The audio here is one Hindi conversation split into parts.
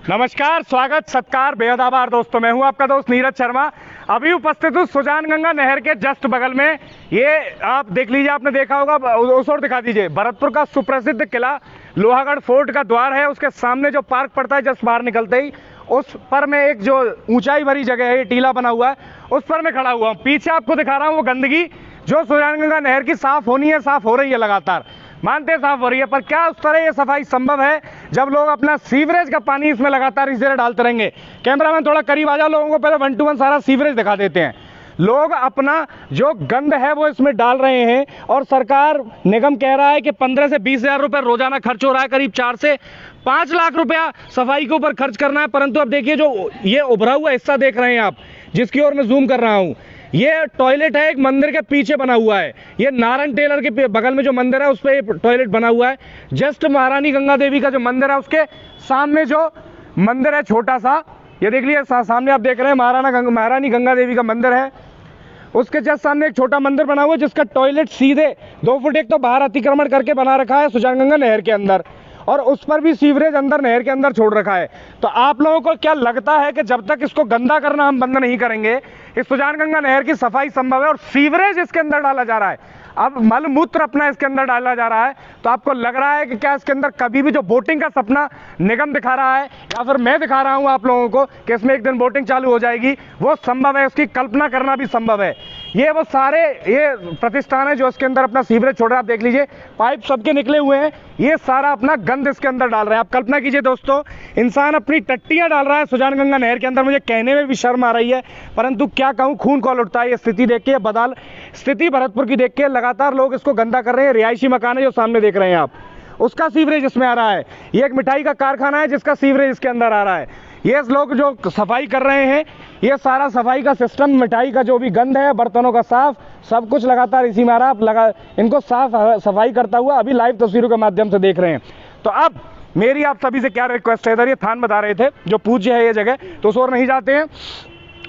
नमस्कार, स्वागत, सत्कार, बेहद आभार दोस्तों। मैं हूं आपका दोस्त नीरज शर्मा। अभी उपस्थित हूं सुजानगंगा नहर के जस्ट बगल में। ये आप देख लीजिए, आपने देखा होगा, उस ओर दिखा दीजिए, भरतपुर का सुप्रसिद्ध किला लोहागढ़ फोर्ट का द्वार है। उसके सामने जो पार्क पड़ता है जस्ट बाहर निकलते ही, उस पर में एक जो ऊंचाई भरी जगह है, टीला बना हुआ है, उस पर मैं खड़ा हुआ हूँ। पीछे आपको दिखा रहा हूँ वो गंदगी जो सुजानगंगा नहर की साफ होनी है, साफ हो रही है, लगातार मानते साफ हो रही है। पर क्या उस तरह ये सफाई संभव है जब लोग अपना सीवरेज का पानी इसमें लगातार इसी तरह डालते रहेंगे? कैमरामैन थोड़ा करीब आ जाओ, लोगों को पहले 1 to 1 सारा सीवरेज दिखा देते हैं। लोग अपना जो गंद है वो इसमें डाल रहे हैं और सरकार निगम कह रहा है कि 15 से 20 हज़ार रुपये रोजाना खर्च हो रहा है, करीब 4 से 5 लाख रुपया सफाई के ऊपर खर्च करना है। परंतु अब देखिए, जो ये उभरा हुआ हिस्सा देख रहे हैं आप, जिसकी ओर मैं जूम कर रहा हूँ, ये टॉयलेट है, एक मंदिर के पीछे बना हुआ है। ये नारायण टेलर के बगल में जो मंदिर है उस पर ये टॉयलेट बना हुआ है। जस्ट महारानी गंगा देवी का जो मंदिर है उसके सामने जो मंदिर है छोटा सा, ये देख लीजिए, सामने आप देख रहे हैं महारानी गंगा देवी का मंदिर है। उसके जस्ट सामने एक छोटा मंदिर बना हुआ है जिसका टॉयलेट सीधे 2 फुट एक तो बाहर अतिक्रमण करके बना रखा है सुजानगंगा नहर के अंदर, और उस पर भी सीवरेज अंदर नहर के अंदर छोड़ रखा है। तो आप लोगों को क्या लगता है कि जब तक इसको गंदा करना हम बंद नहीं करेंगे, इस सुजानगंगा नहर की सफाई संभव है? और सीवरेज इसके अंदर डाला जा रहा है, अब मल मूत्र अपना इसके अंदर डाला जा रहा है। तो आपको लग रहा है कि क्या इसके अंदर कभी भी जो बोटिंग का सपना निगम दिखा रहा है या फिर मैं दिखा रहा हूं आप लोगों को कि इसमें एक दिन बोटिंग चालू हो जाएगी, वो संभव है? उसकी कल्पना करना भी संभव है। ये वो सारे ये प्रतिष्ठान है जो इसके अंदर अपना सीवरेज छोड़ रहा है। आप देख लीजिए, पाइप सबके निकले हुए हैं, ये सारा अपना गंद इसके अंदर डाल रहे हैं। आप कल्पना कीजिए दोस्तों, इंसान अपनी टट्टियां डाल रहा है सुजानगंगा नहर के अंदर। मुझे कहने में भी शर्म आ रही है, परंतु क्या कहूं, खून खौल उठता है ये स्थिति देख के, बदहाल स्थिति भरतपुर की देख के। लगातार लोग इसको गंदा कर रहे हैं। रिहायशी मकान है जो सामने देख रहे हैं आप, उसका सीवरेज इसमें आ रहा है। ये एक मिठाई का कारखाना है जिसका सीवरेज इसके अंदर आ रहा है। ये लोग जो सफाई कर रहे हैं, ये सारा सफाई का सिस्टम, मिठाई का जो भी गंद है, बर्तनों का साफ, सब कुछ लगातार इसी में आ रहा है। आप इनको साफ सफाई करता हुआ अभी लाइव तस्वीरों के माध्यम से देख रहे हैं। तो अब मेरी आप सभी से क्या रिक्वेस्ट है, इधर ये थान बता रहे थे जो पूज्य है ये जगह, तो उस ओर नहीं जाते हैं।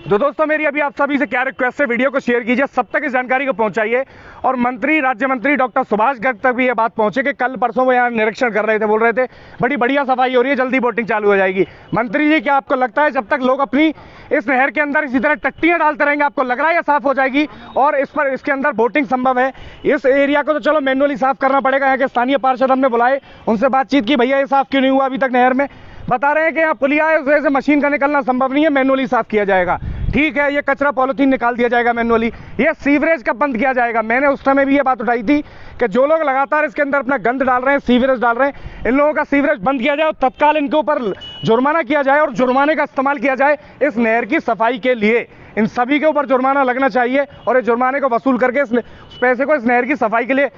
तो दोस्तों मेरी अभी आप सभी से क्या रिक्वेस्ट है, वीडियो को शेयर कीजिए, सब तक इस जानकारी को पहुंचाइए। और मंत्री, राज्य मंत्री डॉक्टर सुभाष गर्ग तक भी ये बात पहुंचे कि कल परसों वो यहाँ निरीक्षण कर रहे थे, बोल रहे थे बड़ी बढ़िया सफाई हो रही है, जल्दी बोटिंग चालू हो जाएगी। मंत्री जी, क्या आपको लगता है जब तक लोग अपनी इस नहर के अंदर इसी तरह टट्टियां डालते रहेंगे, आपको लग रहा है ये साफ हो जाएगी और इस पर इसके अंदर बोटिंग संभव है? इस एरिया को तो चलो मैनुअली साफ करना पड़ेगा। यहाँ के स्थानीय पार्षद हमने बुलाए, उनसे बातचीत की, भैया ये साफ क्यों नहीं हुआ अभी तक नहर में? बता रहे हैं कि यहाँ पुलिया है, उस वजह से मशीन का निकलना संभव नहीं है, मैनुअली साफ किया जाएगा। ठीक है, ये कचरा पॉलिथीन निकाल दिया जाएगा मैनुअली, ये सीवरेज का बंद किया जाएगा। मैंने उस समय भी ये बात उठाई थी कि जो लोग लगातार इसके अंदर अपना गंद डाल रहे हैं, सीवरेज डाल रहे हैं, इन लोगों का सीवरेज बंद किया जाए और तत्काल इनके ऊपर जुर्माना किया जाए और जुर्माने का इस्तेमाल किया जाए इस नहर की सफाई के लिए। इन सभी के ऊपर जुर्माना लगना चाहिए और इस जुर्माने को वसूल करके उस पैसे को इस नहर की सफाई के लिए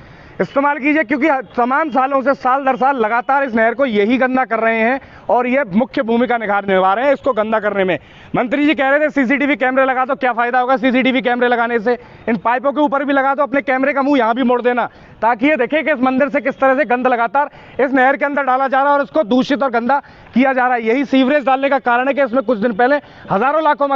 इस्तेमाल कीजिए, क्योंकि तमाम सालों से, साल दर साल लगातार इस नहर को यही गंदा कर रहे हैं और ये मुख्य भूमिका निभा रहे हैं इसको गंदा करने में। मंत्री जी कह रहे थे सीसीटीवी कैमरे लगा दो, क्या फायदा होगा सीसीटीवी कैमरे लगाने से? इन पाइपों के ऊपर भी लगा दो, अपने कैमरे का मुंह यहाँ भी मोड़ देना, ताकि ये देखे कि इस मंदिर से किस तरह से गंद लगातार इस नहर के अंदर डाला जा रहा है और इसको दूषित और गंदा किया जा रहा है। यही सीवरेज डालने का कारण है कि इसमें कुछ दिन पहले हजारों लाखों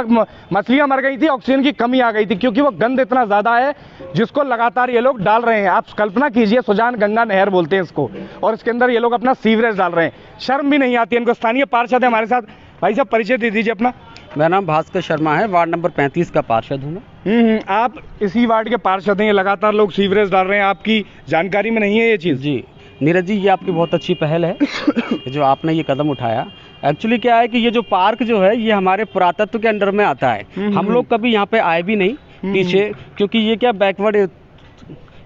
मछलियां मर गई थी, ऑक्सीजन की कमी आ गई थी, क्योंकि वो गंद इतना ज्यादा है जिसको लगातार ये लोग डाल रहे हैं। आप कल्पना कीजिए, सुजानगंगा नहर बोलते हैं इसको, और इसके अंदर ये लोग अपना सीवरेज डाल रहे हैं। शर्म भी नहीं आती इनको। स्थानीय पार्षद है हमारे साथ, भाई साहब परिचय दे दीजिए अपना। मेरा नाम भास्कर शर्मा है, वार्ड नंबर 35 का पार्षद हूँ मैं। आप इसी वार्ड के पार्षद हैं, लगातार लोग सीवरेज डाल रहे हैं, आपकी जानकारी में नहीं है ये चीज़? जी नीरज जी, ये आपकी बहुत अच्छी पहल है जो आपने ये कदम उठाया। एक्चुअली क्या है कि ये जो पार्क जो है ये हमारे पुरातत्व के अंडर में आता है। हम लोग कभी यहाँ पे आए भी नहीं पीछे, क्योंकि ये क्या बैकवर्ड,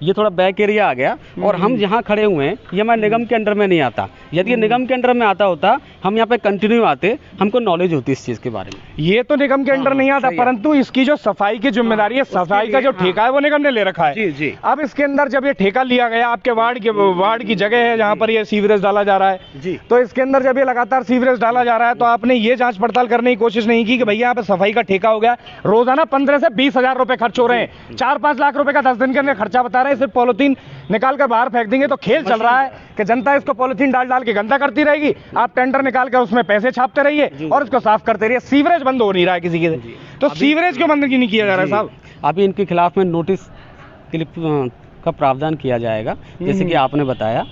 ये थोड़ा बैक एरिया आ गया और हम जहाँ खड़े हुए हैं ये हमारे निगम के अंडर में नहीं आता। यदि ये निगम के अंडर में आता होता, हम यहाँ पे कंटिन्यू आते, हमको नॉलेज होती इस चीज़ के बारे में। ये तो निगम के अंडर नहीं आता, परंतु इसकी जो सफाई की जिम्मेदारी है, सफाई का जो ठेका है वो निगम ने ले रखा है। जी जी। अब इसके अंदर जब ये ठेका लिया गया, आपके वार्ड की जगह है जहाँ पर ये सीवरेज डाला जा रहा है जी, तो इसके अंदर जब ये लगातार सीवरेज डाला जा रहा है तो आपने ये जांच पड़ताल करने की कोशिश नहीं की कि भैया यहाँ पे सफाई का ठेका हो गया, रोजाना 15 से 20 हजार रुपए खर्च हो रहे हैं, 4-5 लाख रुपए का 10 दिन के अंदर खर्चा बता रहे हैं, सिर्फ पॉलिथीन निकाल कर बाहर फेंक देंगे। तो खेल चल रहा है कि जनता इसको पॉलिथीन डाल डाल के गंदा करती रहेगी, आप टेंडर निकाल कर उसमें पैसे छापते रहिए और इसको साफ करते रहिए। सीवरेज बंद हो नहीं रहा है किसी के, तो सीवरेज क्यों बंद नहीं किया जा रहा है साहब? अभी इनके खिलाफ में नोटिस क्लिप का प्रावधान किया जाएगा जैसे कि आपने बताया,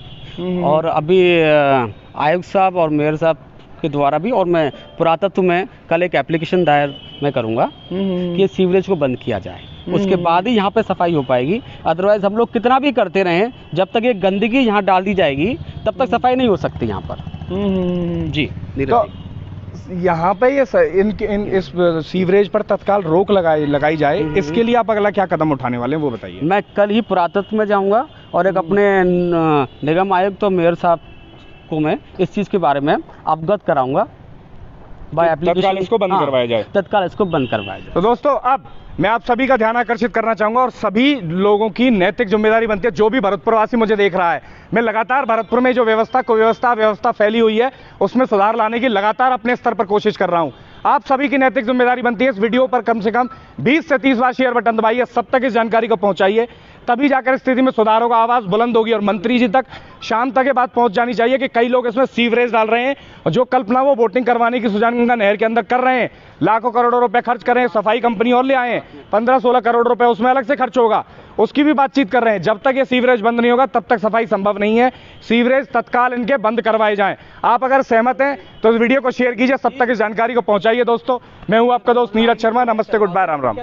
और अभी आयुक्त साहब और मेयर साहब के द्वारा भी, और मैं पुरातत्व में कल एक एप्लीकेशन दायर मैं करूँगा कि ये सीवरेज को बंद किया जाए। उसके बाद ही यहाँ पे सफाई हो पाएगी। अदरवाइज हम लोग कितना भी करते रहें, जब तक ये गंदगी यहाँ डाल दी जाएगी तब तक सफाई नहीं हो सकती यहाँ पर। जी नीरज तो जी। यहाँ पे ये इस सीवरेज पर तत्काल रोक लगाई जाए, इसके लिए आप अगला क्या कदम उठाने वाले हैं वो बताइए। मैं कल ही पुरातत्व में जाऊंगा और एक अपने निगम आयुक्त तो मेयर साहब को मैं इस चीज़ के बारे में अवगत कराऊंगा। बाय एप्लीकेशन तत्काल इसको बंद करवाया जाए। तत्काल इसको बंद करवाया जाए। तो दोस्तों, अब मैं आप सभी का ध्यान आकर्षित करना चाहूंगा और सभी लोगों की नैतिक जिम्मेदारी बनती है, जो भी भरतपुरवासी मुझे देख रहा है। मैं लगातार भरतपुर में जो व्यवस्था फैली हुई है उसमें सुधार लाने की लगातार अपने स्तर पर कोशिश कर रहा हूं। आप सभी की नैतिक जिम्मेदारी बनती है इस वीडियो पर कम से कम 20 से 30 बार शेयर बटन दबाइए, सब तक इस जानकारी को पहुंचाइए, तभी जाकर स्थिति में सुधार होगा, आवाज बुलंद होगी और मंत्री जी तक शाम तक ये बात पहुंच जानी चाहिए कि कई लोग इसमें सीवरेज डाल रहे हैं और जो कल्पना वो बोटिंग करवाने की सुजानगंगा नहर के अंदर कर रहे हैं, लाखों करोड़ों रुपए खर्च कर रहे हैं, सफाई कंपनी और ले आए हैं, 15-16 करोड़ रुपए उसमें अलग से खर्च होगा, उसकी भी बातचीत कर रहे हैं। जब तक ये सीवरेज बंद नहीं होगा तब तक सफाई संभव नहीं है। सीवरेज तत्काल इनके बंद करवाए जाएं। आप अगर सहमत हैं तो इस वीडियो को शेयर कीजिए, सब तक इस जानकारी को पहुंचाइए। दोस्तों, मैं हूं आपका दोस्त नीरज शर्मा। नमस्ते, गुड बाय, राम राम।